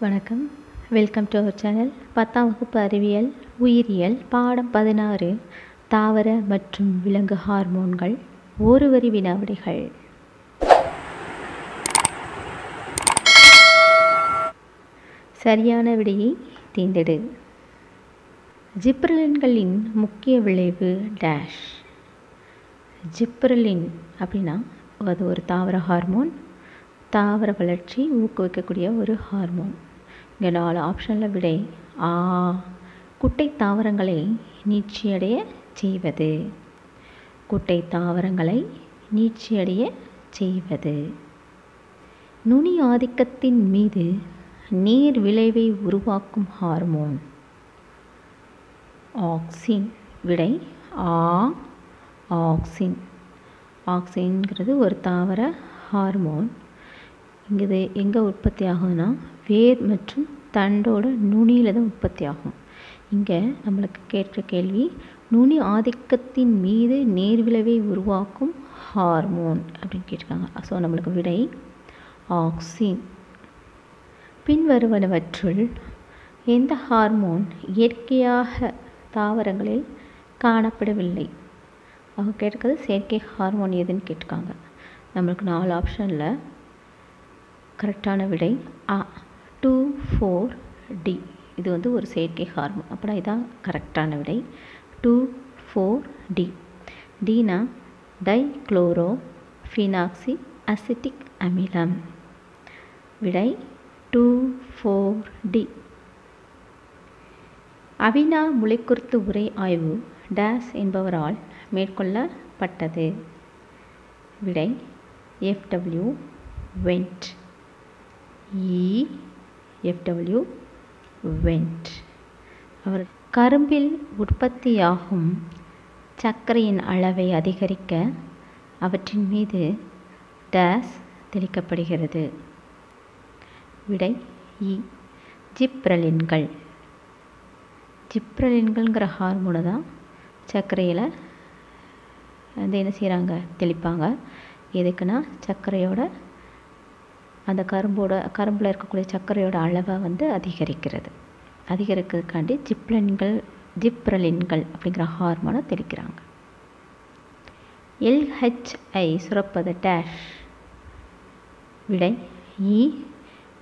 வணக்கம். Welcome to our channel. 10ஆம் வகுப்பு அறிவியல் உயிரியல் பாடம் 16 தாவர மற்றும் விலங்கு ஹார்மோன்கள். ஒரு வரி வினாவிடைகள். சரியான விடையை தேர்ந்தெடு. ஜிப்ரலின்களின் முக்கிய விளைவு டேஷ். ஜிப்ரலின் அப்படின்னா அது ஒரு தாவர ஹார்மோன், தாவர வளர்ச்சி ஊக்குவிக்கக்கூடிய ஒரு ஹார்மோன். இங்கே 4 ஆப்ஷனில் விடை ஆ. குட்டை தாவரங்களை நீட்சியடைய செய்வது. குட்டை தாவரங்களை நீட்சியடைய செய்வது. நுனி ஆதிக்கத்தின் மீது நீர் விளைவை உருவாக்கும் ஹார்மோன். ஆக்சின். விடை ஆ. ஆக்சின். ஆக்சின்ங்கிறது ஒரு தாவர ஹார்மோன். இது எங்கே உற்பத்தி ஆகுதுன்னா வேர் மற்றும் தண்டோட நுனியில் தான் உற்பத்தி ஆகும். இங்கே நம்மளுக்கு கேட்ட கேள்வி நுனி ஆதிக்கத்தின் மீது நீர்விளைவை உருவாக்கும் ஹார்மோன் அப்படின்னு கேட்டிருக்காங்க. ஸோ நம்மளுக்கு விடை ஆக்சின். பின்வருவனவற்றுள் எந்த ஹார்மோன் இயற்கையாக தாவரங்களில் காணப்படவில்லை? அவங்க கேட்குறது செயற்கை ஹார்மோன் எதுன்னு கேட்டிருக்காங்க. நம்மளுக்கு 4 ஆப்ஷனில் கரெக்டான விடை ஆ 2,4-D. இது ஒரு செயற்கை ஹார்மோன். அப்படின்னா இதான் கரெக்டான விடை 2,4-D. டீனா டைக்ளோரோ ஃபினாக்சி அசிட்டிக் அமிலம். விடை 2,4-D. அவினா முளைக்குருத்து உரை ஆய்வு டேஸ் என்பவரால் மேற்கொள்ளப்பட்டது. விடை F.W. வென்ட். F.W. வென்ட். அவர் கரும்பில் உற்பத்தியாகும் சர்க்கரையின் அளவை அதிகரிக்க அவற்றின் மீது டேஸ் தெளிக்கப்படுகிறது. விடை ஜிப்ரலின்கள். ஜிப்ரலின்கள்ங்கிற ஹார்மோனை தான் சர்க்கரையில் என்ன செய்கிறாங்க, தெளிப்பாங்க. எதுக்குன்னா சர்க்கரையோட அந்த கரும்பில் இருக்கக்கூடிய சர்க்கரையோட அளவை அதிகரிக்கிறதுக்காண்டி ஜிப்ரலின்கள் அப்படிங்கிற ஹார்மோனை தெளிக்கிறாங்க. LHஐ சுரப்பது டேஷ். விடை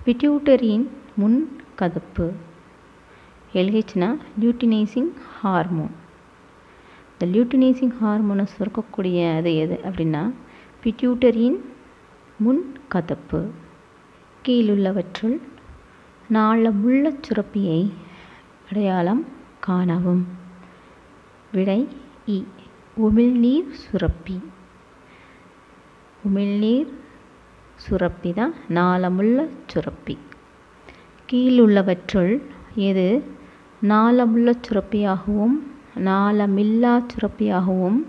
பிட்யூட்டரியின் முன் கதுப்பு. LHனா லியூட்டினைசிங் ஹார்மோன். இந்த லியூட்டினைசிங் ஹார்மோனை சுரக்கக்கூடிய அது எது அப்படின்னா பிட்யூட்டரியின் முன் கதுப்பு. கீழுள்ளவற்றுள் நாளமுள்ள சுரப்பியை அடையாளம் காணவும். விடை உமிழ்நீர் சுரப்பி. உமிழ்நீர் சுரப்பி தான் நாளமுள்ள சுரப்பி. கீழுள்ளவற்றுள் எது நாளமுள்ள சுரப்பியாகவும் நாளமில்லா சுரப்பியாகவும்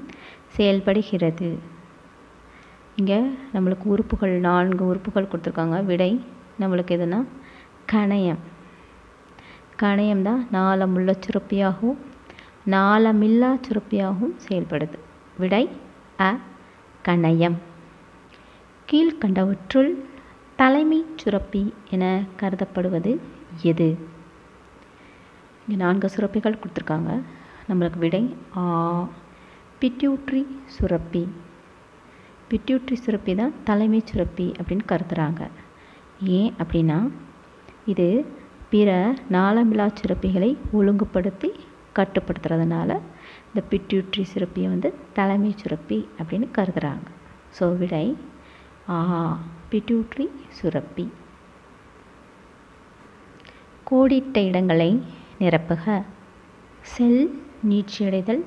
செயல்படுகிறது? இங்கே நம்மளுக்கு உறுப்புகள் 4 உறுப்புகள் கொடுத்துருக்காங்க. விடை நம்மளுக்கு எதுனா கணையம். கணையம் தான் நாளமுள்ள சுரப்பியாகவும் நாளமில்லா சுரப்பியாகவும் செயல்படுது. விடை கணையம். கீழ்கண்டவற்றுள் தலைமை சுரப்பி என கருதப்படுவது எது? இங்கே 4 சுரப்பிகள் கொடுத்துருக்காங்க. நம்மளுக்கு விடை பிட்யூட்ரி சுரப்பி. பிட்யூட்ரி சுரப்பி தான் தலைமை சுரப்பி அப்படின்னு கருதுகிறாங்க. ஏன் அப்படின்னா இது பிற நாளமில்லா சுரப்பிகளை ஒழுங்குபடுத்தி கட்டுப்படுத்துறதுனால இந்த பிட்யூட்ரி சுரப்பியை தலைமை சுரப்பி அப்படின்னு கருதுகிறாங்க. ஸோ விடை பிட்யூட்ரி சுரப்பி. கோடிட்ட இடங்களை நிரப்புக. செல் நீட்சியடைதல்,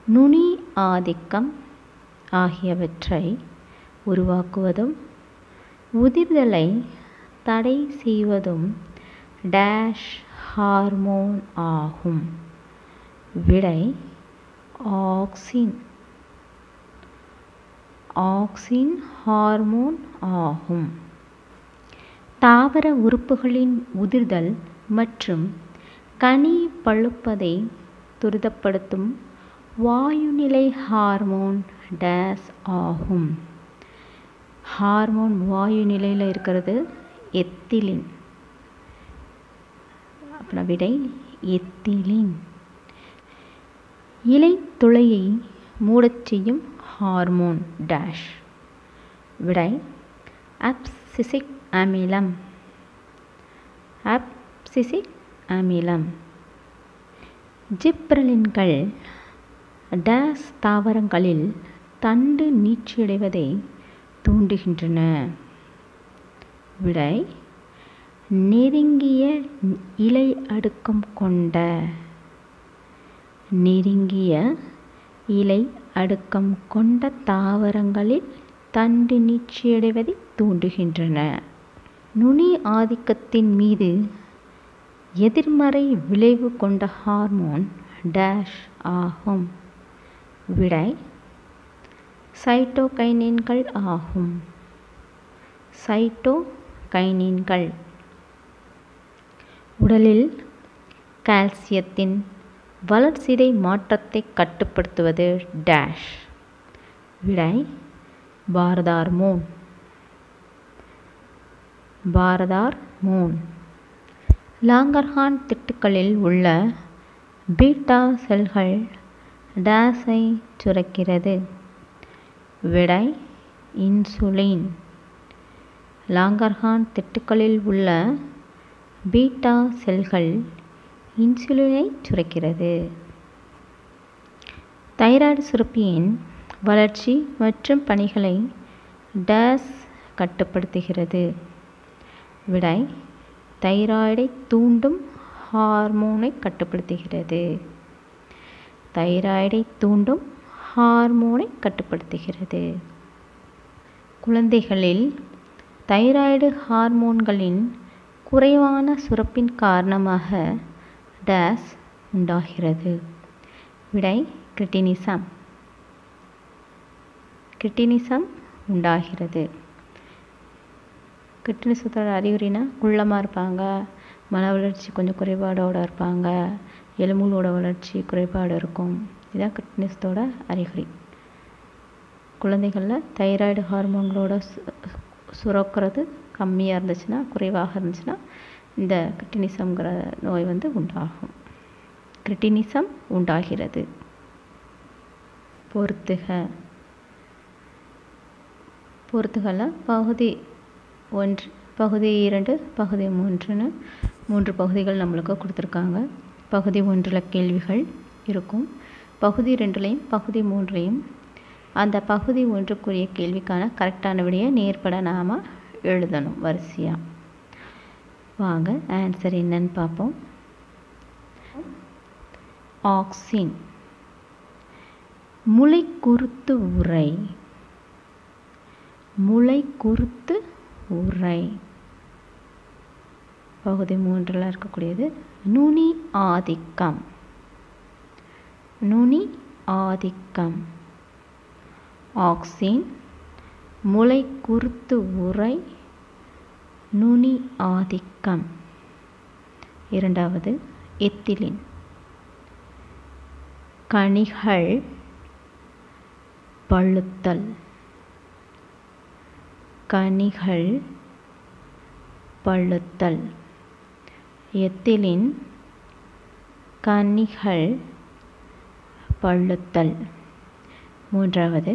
நுனி ஆதிக்கம் ஆகியவற்றை உருவாக்குவதும் உதிர்தலை தடை செய்வதும் டேஷ் ஹார்மோன் ஆகும். விடை ஆக்சின். ஆக்சின் ஹார்மோன் ஆகும். தாவர உறுப்புகளின் உதிர்தல் மற்றும் கனி பழுப்பதை துரிதப்படுத்தும் வாயுநிலை ஹார்மோன் டேஸ் ஆகும். ஹார்மோன் வாயு நிலையில் இருக்கிறது எத்திலின். இதற்கான விடை எத்திலீன். இலை துளையை மூடச் செய்யும் ஹார்மோன் டேஷ். விடை அப்சிசிக் அமிலம். அப்சிசிக் அமிலம். ஜிப்ரலின்கள் டேஸ் தாவரங்களில் தண்டு நீட்சியடைவதை தூண்டுகின்றன. விடை நெருங்கிய இலை அடுக்கம் கொண்ட. நெருங்கிய இலை அடுக்கம் கொண்ட தாவரங்களில் தண்டு நீட்சியடைவதை தூண்டுகின்றன. நுனி ஆதிக்கத்தின் மீது எதிர்மறை விளைவு கொண்ட ஹார்மோன் டேஷ் ஆகும். விடை சைட்டோகைனின்கள் ஆகும். சைட்டோகைனின்கள். உடலில் கால்சியத்தின் வளர்சிதை மாற்றத்தை கட்டுப்படுத்துவது டேஷ். விடை பாரதார்மோன். பாரதார்மோன். லாங்கர்ஹான் திட்டுக்களில் உள்ள பீட்டா செல்கள் டேஸை சுரக்கிறது. விடை இன்சுலின். லாங்கர்ஹான் திட்டுக்களில் உள்ள பீட்டா செல்கள் இன்சுலினை சுரக்கிறது. தைராய்டு சுரப்பியின் வளர்ச்சி மற்றும் பணிகளை டேஸ் கட்டுப்படுத்துகிறது. விடை தைராய்டை தூண்டும் ஹார்மோனை கட்டுப்படுத்துகிறது. தைராய்டை தூண்டும் ஹார்மோனை கட்டுப்படுத்துகிறது. குழந்தைகளில் தைராய்டு ஹார்மோன்களின் குறைவான சுரப்பின் காரணமாக டேஸ் உண்டாகிறது. விடை கிரிட்டினிசம். கிரிட்டினிசம் உண்டாகிறது. கிரிட்டினிசத்தோட அறிகுறினா குள்ளமாக இருப்பாங்க, மன வளர்ச்சி கொஞ்சம் குறைபாடோடு இருப்பாங்க, எலும்புகளோட வளர்ச்சி குறைபாடு இருக்கும். இதுதான் கிரிட்டினிசத்தோட அறிகுறி. குழந்தைகளில் தைராய்டு ஹார்மோன்களோட சுரக்கிறது கம்மியாக இருந்துச்சுன்னா, குறைவாக இருந்துச்சுன்னா இந்த கிரிட்டினிசம்ங்கிற நோய் உண்டாகும். கிரிட்டினிசம் உண்டாகிறது. பொறுத்துக. பொறுத்துகள்ல பகுதி 1, பகுதி 2, பகுதி 3ன்னு 3 பகுதிகள் நம்மளுக்கு கொடுத்துருக்காங்க. பகுதி 1ல் கேள்விகள் இருக்கும். பகுதி 2லையும் பகுதி 3லையும் அந்த பகுதி 1க்குரிய கேள்விக்கான கரெக்டான விடையை நேர்பட நாம் எழுதணும் வரிசையாக. வாங்க ஆன்சர் என்னன்னு பார்ப்போம். ஆக்சின். முளைக்குருத்து உறை. முளைக்குருத்து உறை. பகுதி 3ல் இருக்கக்கூடியது நுனி ஆதிக்கம். நுனி ஆதிக்கம். ஆக்சின், முளைக்குருத்து உறை, நுனி ஆதிக்கம். இரண்டாவது எத்திலின். கனிகள் பழுத்தல். கனிகள் பழுத்தல். எத்திலின் கனிகள் பழுத்தல். மூன்றாவது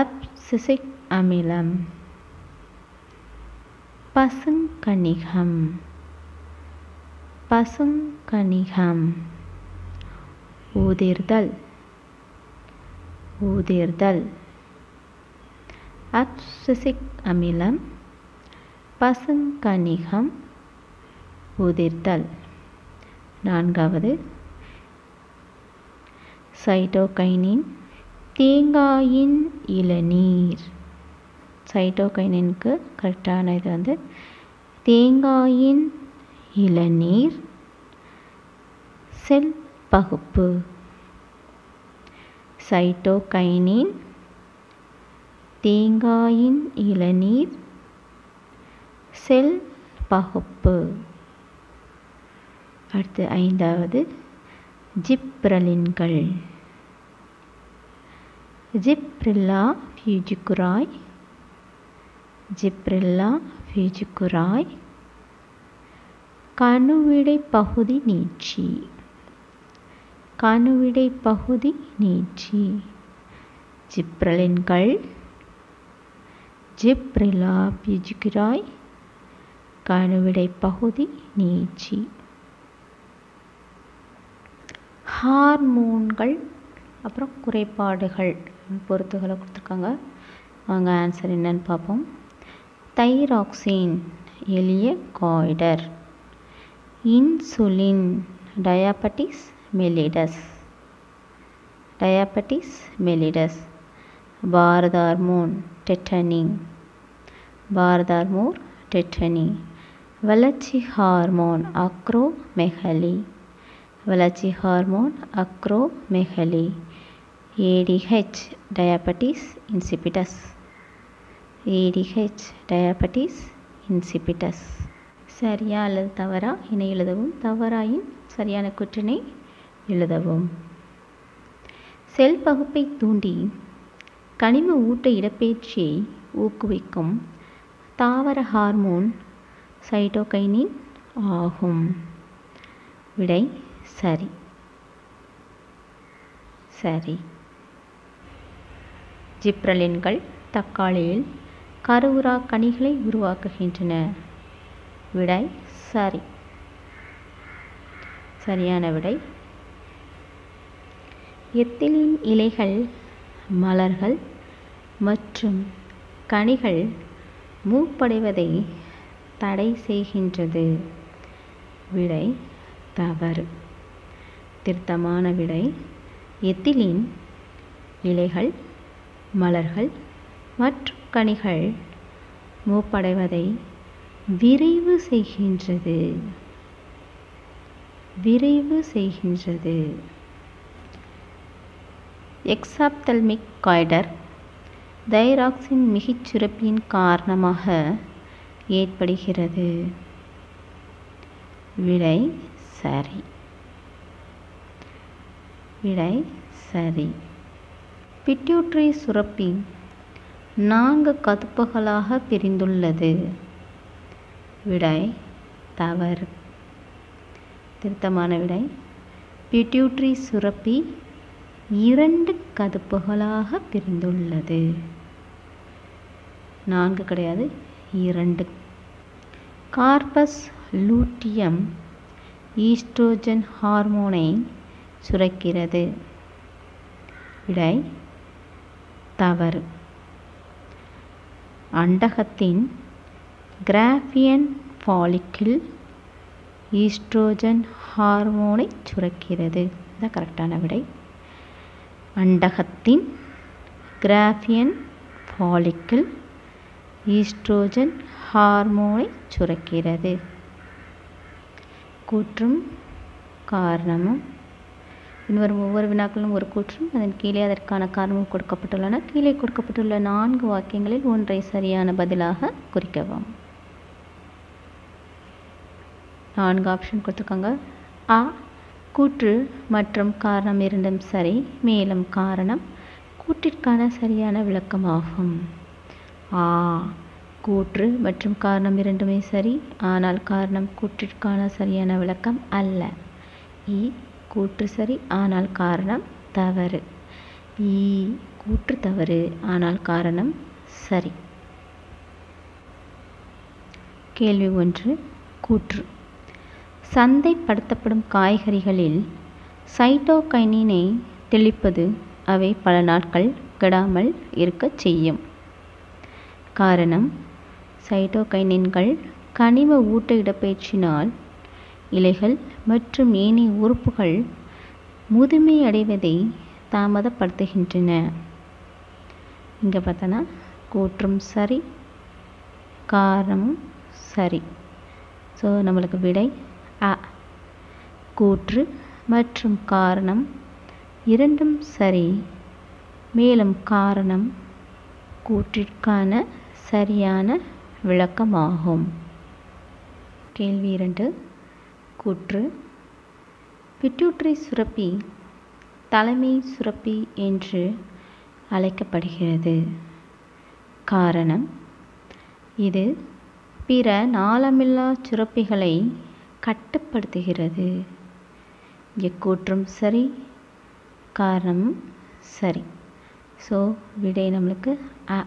அப்சிசிக் அமிலம். பசுங்கனிகம். பசுங்கனிகம். உதிர்தல். உதிர்தல். அப்சிசிக் அமிலம், பசுங்கனிகம், உதிர்தல். நான்காவது சைட்டோகைனின், தேங்காயின் இளநீர். சைட்டோகைனினுக்கு கரெக்டான இது தேங்காயின் இளநீர். செல் பகுப்பு. சைட்டோகைனின், தேங்காயின் இளநீர், செல் பகுப்பு. அடுத்து ஐந்தாவது ஜிப்ரலின்கள். ஜிப்ரில்லா ஃபியூஜிகுராய், ஜிப்ரில்லா ஃபியூஜிகுராய், கணுவிடை பகுதி நீட்சி. கணுவிடை பகுதி நீட்சி. ஜிப்ரலின்கள் ஜிப்ரிலா பிஜுகிராய் கணுவிடை பகுதி நீட்சி. ஹார்மோன்கள் அப்புறம் குறைபாடுகள் பொறுத்துகளை கொடுத்துருக்காங்க. வாங்க ஆன்சர் என்னன்னு பார்ப்போம். தைராக்சின் எளிய goitre. Insulin diabetes mellitus. Diabetes mellitus. Parathormone tetany. Parathormone tetany. வளர்ச்சி ஹார்மோன் அக்ரோமெகலி. வளர்ச்சி hormone acromegaly. ADH diabetes insipidus. ADH diabetes insipidus. சரியா அல்லது தவறா என எழுதவும். தவறாயின் சரியான குற்றினை எழுதவும். செல் பகுப்பை தூண்டி கனிம ஊட்ட இடப்பெயர்ச்சியை ஊக்குவிக்கும் தாவர ஹார்மோன் சைட்டோகைனின் ஆகும். விடை சரி. சரி. ஜிப்ரலின்கள் தக்காளியில் கருவுறா கனிகளை உருவாக்குகின்றன. விடை சரி. சரியான விடை. எத்திலின் இலைகள், மலர்கள் மற்றும் கனிகள் மூப்படைவதை தடை செய்கின்றது. விடை தவறு. திருத்தமான விடை. எத்திலின் இலைகள், மலர்கள் மற்றும் கனிகள் மூப்படைவதை விரைவு செய்கின்றது. விரைவு செய்கின்றது. எக்ஸாப்தல்மிக் காய்டர் தைராக்சின் மிகைச் சுரப்பியின் காரணமாக ஏற்படுகிறது. விடை சரி. விடை சரி. பிட்யூட்டரி சுரப்பி 4 கதுப்புகளாக பிரிந்துள்ளது. விடை தவறு. திருத்தமான விடை. பிட்யூட்டரி சுரப்பி 2 கதுப்புகளாக பிரிந்துள்ளது. 4 கிடையாது, 2. கார்பஸ் லூட்டியம் ஈஸ்ட்ரோஜன் ஹார்மோனை சுரக்கிறது. விடை தவறு. அண்டகத்தின் கிராஃபியன் ஃபாலிக்கிள் ஈஸ்ட்ரோஜன் ஹார்மோனை சுரக்கிறது. இதுதான் கரெக்டான விடை. அண்டகத்தின் கிராஃபியன் ஃபாலிக்கிள் ஈஸ்ட்ரோஜன் ஹார்மோனை சுரக்கிறது. கூற்றும் காரணமும். இன்னொரு ஒவ்வொரு வினாக்களும் ஒரு கூற்றும் அதன் கீழே அதற்கான காரணமும் கொடுக்கப்பட்டுள்ளன. கீழே கொடுக்கப்பட்டுள்ள 4 வாக்கியங்களில் ஒன்றை சரியான பதிலாக குறிக்கவும். 4 ஆப்ஷன் கொடுத்துருக்காங்க. அ கூற்று மற்றும் காரணம் இரண்டும் சரி, மேலும் காரணம் கூற்றிற்கான சரியான விளக்கமாகும். ஆ கூற்று மற்றும் காரணம் இரண்டுமே சரி, ஆனால் காரணம் கூற்றிற்கான சரியான விளக்கம் அல்ல. இ கூற்று சரி, ஆனால் காரணம் தவறு. இ கூற்று தவறு, ஆனால் காரணம் சரி. கேள்வி 1. கூற்று. சந்தைப்படுத்தப்படும் காய்கறிகளில் சைட்டோகைனினை தெளிப்பது அவை பல நாட்கள் கெடாமல் இருக்கச் செய்யும். காரணம், சைட்டோகைனின்கள் கனிம ஊட்ட இடப்பெயர்ச்சியினால் இலைகள் மற்றும் ஏனைய உறுப்புகள் முதுமை அடைவதை தாமதப்படுத்துகின்றன. இங்கே பார்த்தோன்னா கூற்றும் சரி, காரணமும் சரி. ஸோ நம்மளுக்கு விடை அ. கூற்று மற்றும் காரணம் இரண்டும் சரி, மேலும் காரணம் கூற்றிற்கான சரியான விளக்கமாகும். கேள்வி 2. கூற்று. பிட்யூட்டரி சுரப்பி தலைமை சுரப்பி என்று அழைக்கப்படுகிறது. காரணம், இது பிற நாளமில்லா சுரப்பிகளை கட்டுப்படுத்துகிறது. இங்கே கூற்றும் சரி, காரணமும் சரி. ஸோ விடை நம்மளுக்கு அ.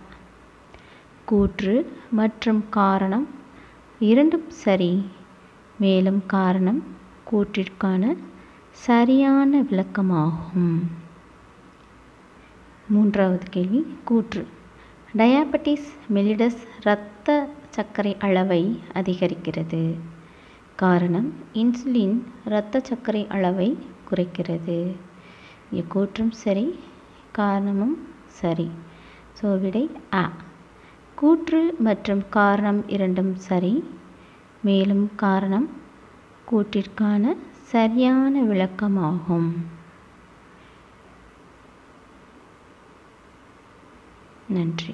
கூற்று மற்றும் காரணம் இரண்டும் சரி, மேலும் காரணம் கூற்றிற்கான சரியான விளக்கமாகும். மூன்றாவது கேள்வி. கூற்று. டயாபெட்டிஸ் மெலிடஸ் இரத்த சர்க்கரை அளவை அதிகரிக்கிறது. காரணம் இன்சுலின் இரத்த சர்க்கரை அளவை குறைக்கிறது. இங்கே கூற்றும் சரி, காரணமும் சரி. ஸோ விடை அ. கூற்று மற்றும் காரணம் இரண்டும் சரி, மேலும் காரணம் கூற்றிற்கான சரியான விளக்கமாகும். நன்றி.